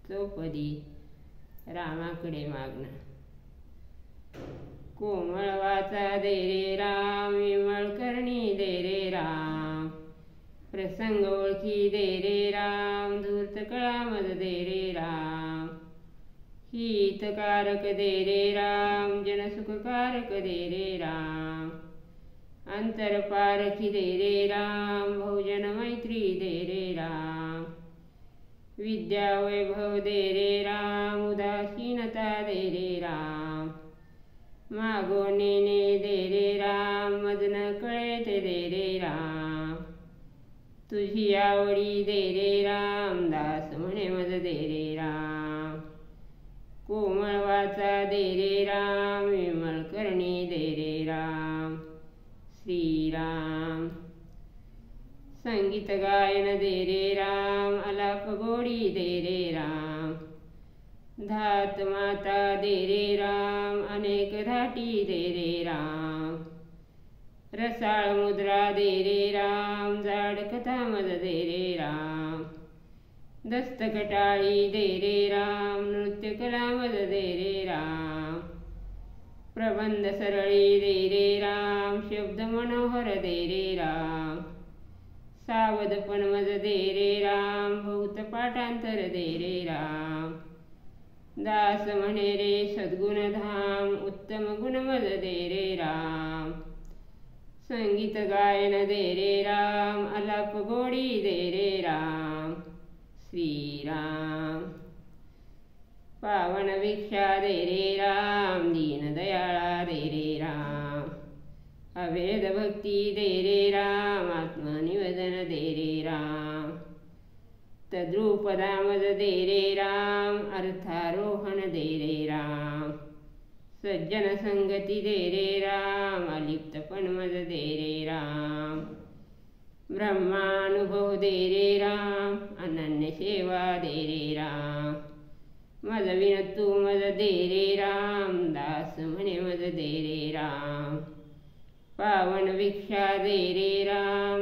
चौपदी रामाकडे मागणं. कोमळ वाचा दे रे राम, विमळ करणी दे रे राम, प्रसंग ओळखी दे रे राम, धूर्त कळामज दे रे राम, हितकारक दे रे राम, जनसुखकारक दे रे राम, अंतरपारखी दे रे राम, बहुजन मैत्री दे रे राम, विद्या वैभव दे रे राम, उदासीनता दे रे राम, मागोनेने दे रे राम, मज न कळे ते दे रे राम, तुझी आवडी दे रे राम, दास म्हणे मज दे रे राम, कोमळ वाचा दे रे राम, विमळ करणी दे रे राम. श्रीराम. संगीत गायन दे रे राम, अलाप गोडी दे रे राम, धात माता दे रे राम, अनेक धाटी दे रे राम, रसाळ मुद्रा दे रे राम, जाड कथा मज दे रे राम, दस्तकटाळी दे रे राम, नृत्य कला मज दे रे राम, प्रबंध सरळी दे रे राम, शब्द मनोहर दे रे राम, सावधपण मज दे रे राम, भूत पाठांतर दे रे राम, दास म्हणे रे सद्गुण धाम, उत्तम गुण मज दे रे राम, संगीत गायन दे रे राम, अलाप गोडी दे रे राम. श्रीराम. पावन भिक्षा दे रे राम, दीन दयाळा दे रे राम, अभेद भक्ती दे रे राम, आत्मनिवेदन दे रे राम, तद्रूपदामज दे रे राम, अर्थारोहण दे रे राम, सज्जन संगती दे रे राम, अलिप्तपण मज दे रे राम, ब्रह्मानुभव दे रे राम, अनन्य सेवा दे रे राम, मज विन तू मज दे रे राम, दास म्हणे मज दे रे राम, पावन भिक्षा दे रे राम,